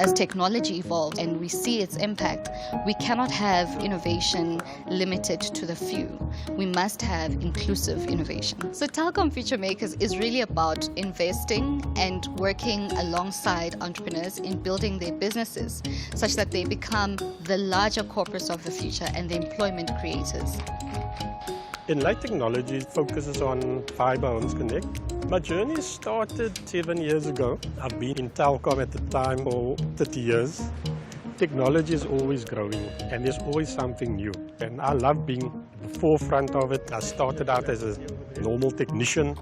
As technology evolves and we see its impact, we cannot have innovation limited to the few. We must have inclusive innovation. So Telkom FutureMakers is really about investing and working alongside entrepreneurs in building their businesses such that they become the larger corporates of the future and the employment creators. Enlight Technology focuses on Fiber Homes Connect. My journey started 7 years ago. I've been in Telkom at the time for 30 years. Technology is always growing and there's always something new. And I love being at the forefront of it. I started out as a normal technician,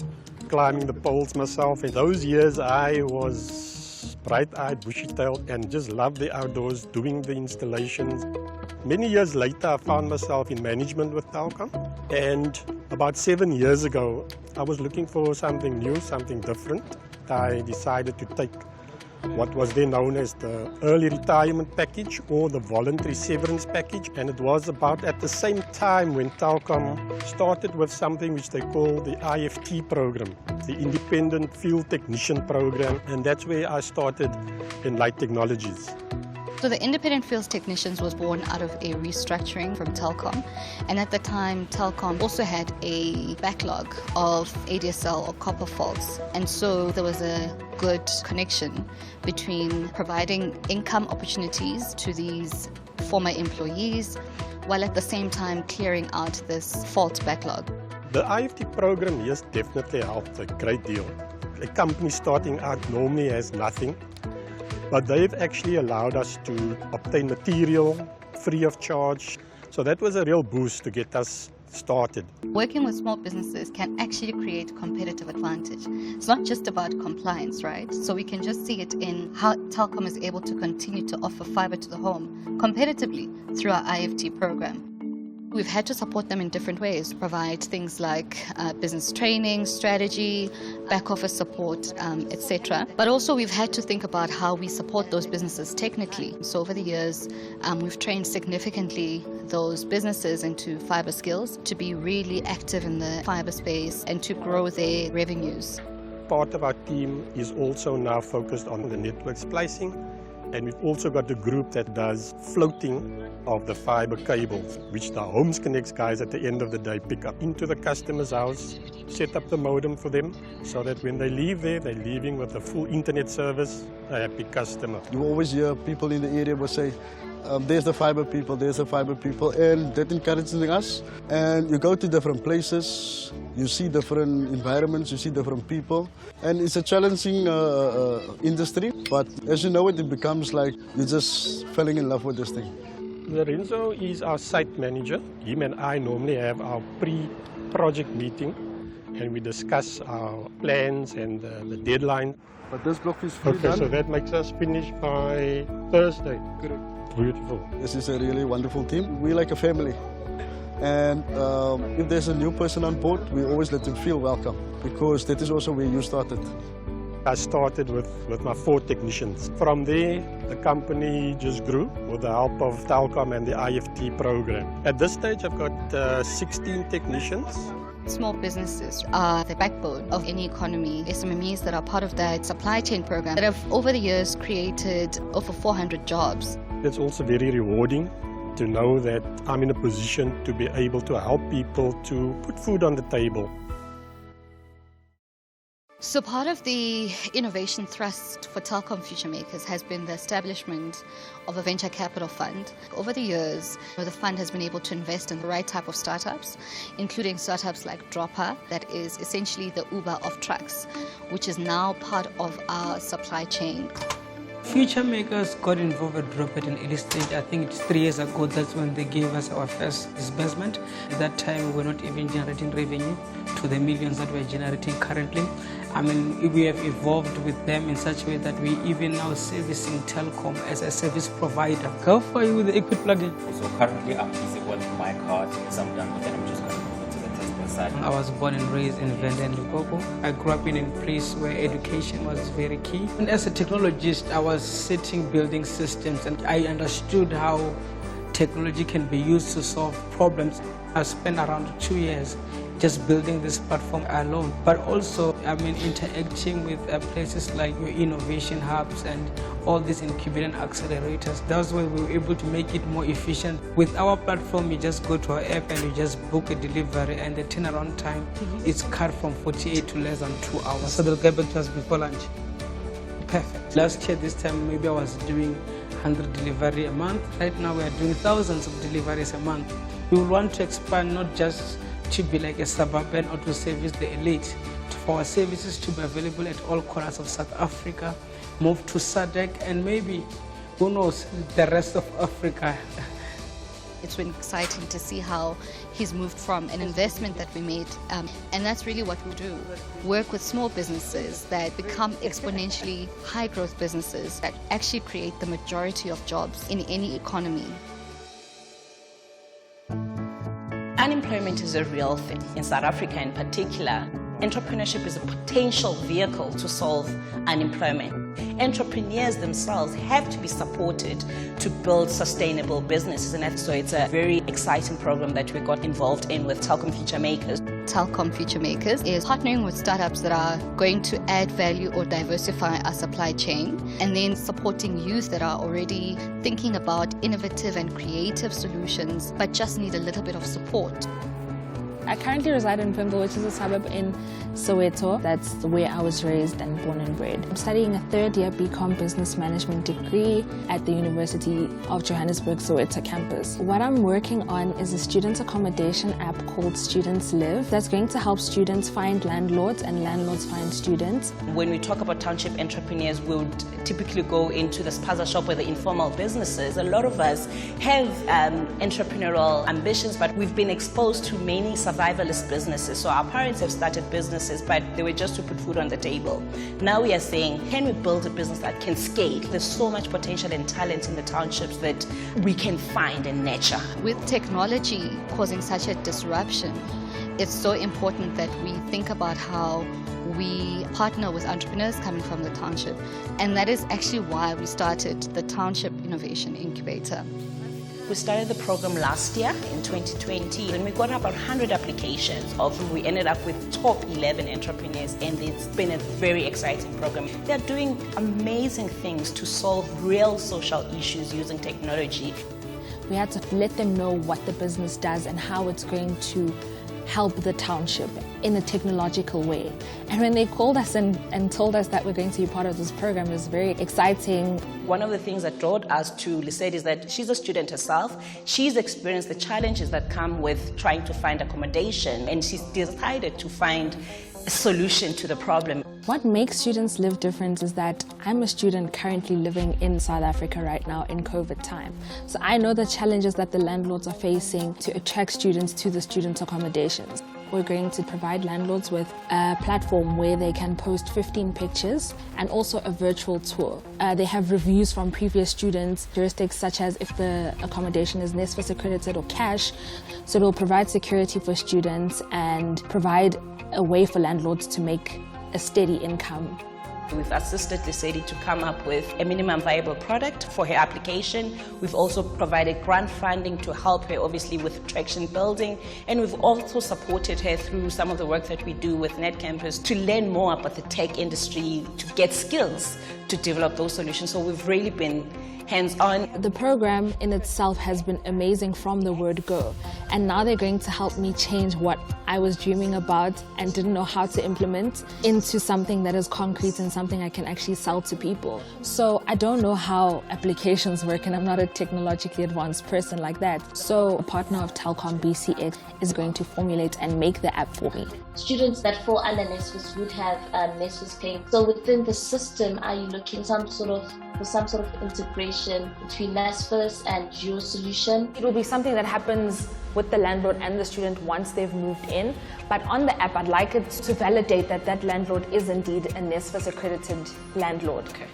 climbing the poles myself. In those years I was bright-eyed, bushy-tailed and just loved the outdoors, doing the installations. Many years later, I found myself in management with Telkom, and about 7 years ago, I was looking for something new, something different. I decided to take what was then known as the early retirement package or the voluntary severance package, and it was about at the same time when Telkom started with something which they call the IFT program, the Independent Field Technician program, and that's where I started Enlight Technologies. So the Independent Field Technicians was born out of a restructuring from Telkom, and at the time Telkom also had a backlog of ADSL or copper faults, and so there was a good connection between providing income opportunities to these former employees while at the same time clearing out this fault backlog. The IFT program, yes, definitely helped a great deal. A company starting out normally has nothing, but they've actually allowed us to obtain material free of charge. So that was a real boost to get us started. Working with small businesses can actually create competitive advantage. It's not just about compliance, right? So we can just see it in how Telkom is able to continue to offer fiber to the home competitively through our IFT program. We've had to support them in different ways, provide things like business training, strategy, back office support, etc. But also we've had to think about how we support those businesses technically. So over the years, we've trained significantly those businesses into fiber skills to be really active in the fiber space and to grow their revenues. Part of our team is also now focused on the network splicing. And we've also got a group that does floating of the fiber cables, which the Homes Connects guys at the end of the day pick up into the customer's house, set up the modem for them, so that when they leave there, they're leaving with a full internet service, a happy customer. You always hear people in the area will say, there's the fiber people, and that encourages us. And you go to different places, you see different environments, you see different people, and it's a challenging industry, but as you know it becomes like you're just falling in love with this thing. Lorenzo is our site manager. Him and I normally have our pre-project meeting, and we discuss our plans and the deadline. But this block is fully done. So that makes us finish by Thursday. Correct. Beautiful. This is a really wonderful team. We're like a family. And if there's a new person on board, we always let them feel welcome, because that is also where you started. I started with my 4 technicians. From there, the company just grew with the help of Telkom and the IFT program. At this stage, I've got 16 technicians. Small businesses are the backbone of any economy. SMMEs that are part of that supply chain program that have over the years created over 400 jobs. It's also very rewarding to know that I'm in a position to be able to help people to put food on the table. So part of the innovation thrust for Telkom FutureMakers has been the establishment of a venture capital fund. Over the years, the fund has been able to invest in the right type of startups, including startups like Dropper, that is essentially the Uber of trucks, which is now part of our supply chain. FutureMakers got involved with Drop at an early stage. I think it's 3 years ago. That's when they gave us our first disbursement. At that time, we were not even generating revenue to the millions that we're generating currently. I mean, we have evolved with them in such a way that we even now servicing Telkom as a service provider. How far are you with the Equid plugin? So currently I'm busy with my card. As I'm done with it, I'm just going to move to the testing side. I was born and raised in Venda and Limpopo. I grew up in a place where education was very key. And as a technologist, I was sitting building systems, and I understood how technology can be used to solve problems. I spent around 2 years just building this platform alone, but also, interacting with places like your innovation hubs and all these incubator accelerators. That's why we were able to make it more efficient. With our platform, you just go to our app and you just book a delivery, and the turnaround time is cut from 48 to less than 2 hours. So they'll get back to us before lunch. Perfect. Last year, this time, maybe I was doing 100 delivery a month. Right now, we are doing thousands of deliveries a month. We will want to expand, not just to be like a suburban or to service the elite, for our services to be available at all corners of South Africa, move to SADC, and maybe, who knows, the rest of Africa. It's been exciting to see how he's moved from an investment that we made, and that's really what we do. Work with small businesses that become exponentially high growth businesses that actually create the majority of jobs in any economy. Unemployment is a real thing. In South Africa in particular, entrepreneurship is a potential vehicle to solve unemployment. Entrepreneurs themselves have to be supported to build sustainable businesses, and so it's a very exciting program that we got involved in with Telkom FutureMakers. Telkom FutureMakers is partnering with startups that are going to add value or diversify our supply chain, and then supporting youth that are already thinking about innovative and creative solutions but just need a little bit of support. I currently reside in Pimville, which is a suburb in Soweto. That's where I was raised and born and bred. I'm studying a third-year BCom Business Management degree at the University of Johannesburg Soweto campus. What I'm working on is a student accommodation app called Students Live that's going to help students find landlords and landlords find students. When we talk about township entrepreneurs, we would typically go into the spaza shop or the informal businesses. A lot of us have entrepreneurial ambitions, but we've been exposed to many survivalist businesses. So our parents have started businesses, but they were just to put food on the table. Now we are saying, can we build a business that can scale? There's so much potential and talent in the townships that we can find and nurture. With technology causing such a disruption, it's so important that we think about how we partner with entrepreneurs coming from the township. And that is actually why we started the Township Innovation Incubator. We started the program last year in 2020, and we got about 100 applications. Of whom we ended up with top 11 entrepreneurs, and it's been a very exciting program. They're doing amazing things to solve real social issues using technology. We had to let them know what the business does and how it's going to help the township in a technological way. And when they called us and told us that we're going to be part of this program, it was very exciting. One of the things that brought us to Lisette is that she's a student herself. She's experienced the challenges that come with trying to find accommodation, and she's decided to find a solution to the problem. What makes Students Live different is that I'm a student currently living in South Africa right now in COVID time. So I know the challenges that the landlords are facing to attract students to the student accommodations. We're going to provide landlords with a platform where they can post 15 pictures and also a virtual tour. They have reviews from previous students, heuristics such as if the accommodation is NSFAS accredited or cash. So it will provide security for students and provide a way for landlords to make a steady income. We've assisted Lisette to come up with a minimum viable product for her application. We've also provided grant funding to help her, obviously, with traction building. And we've also supported her through some of the work that we do with NetCampus to learn more about the tech industry, to get skills to develop those solutions. So we've really been hands-on. The program in itself has been amazing from the word go, and now they're going to help me change what I was dreaming about and didn't know how to implement into something that is concrete and something I can actually sell to people. So I don't know how applications work, and I'm not a technologically advanced person like that. So a partner of Telkom BCX is going to formulate and make the app for me. Students that fall under NSFAS would have NSFAS claim. So within the system, are you looking for some sort of integration between NSFAS and your solution? It will be something that happens with the landlord and the student once they've moved in. But on the app, I'd like it to validate that that landlord is indeed a NSFAS accredited landlord. Okay.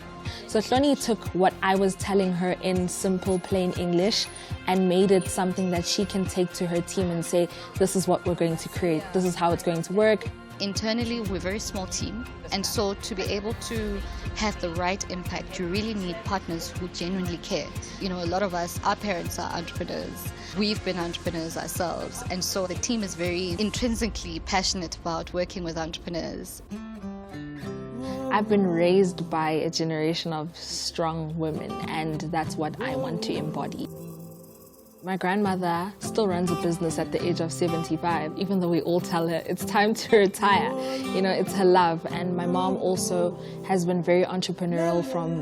So Hloni took what I was telling her in simple, plain English and made it something that she can take to her team and say, this is what we're going to create, this is how it's going to work. Internally, we're a very small team, and so to be able to have the right impact, you really need partners who genuinely care. You know, a lot of us, our parents are entrepreneurs. We've been entrepreneurs ourselves, and so the team is very intrinsically passionate about working with entrepreneurs. I've been raised by a generation of strong women, and that's what I want to embody. My grandmother still runs a business at the age of 75, even though we all tell her it's time to retire. You know, it's her love. And my mom also has been very entrepreneurial from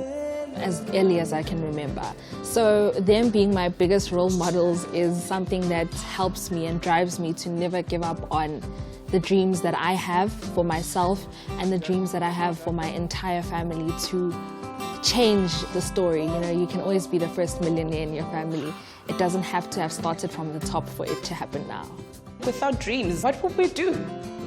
as early as I can remember. So them being my biggest role models is something that helps me and drives me to never give up on the dreams that I have for myself and the dreams that I have for my entire family to change the story. You know, you can always be the first millionaire in your family. It doesn't have to have started from the top for it to happen now. Without dreams, what would we do?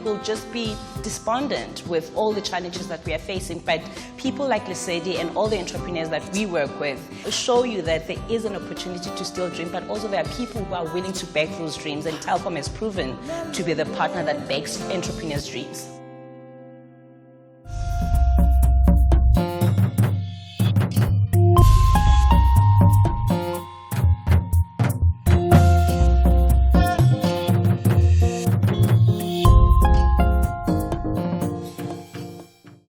We'll just be despondent with all the challenges that we are facing. But people like Lesedi and all the entrepreneurs that we work with show you that there is an opportunity to still dream, but also there are people who are willing to back those dreams, and Telkom has proven to be the partner that backs entrepreneurs' dreams.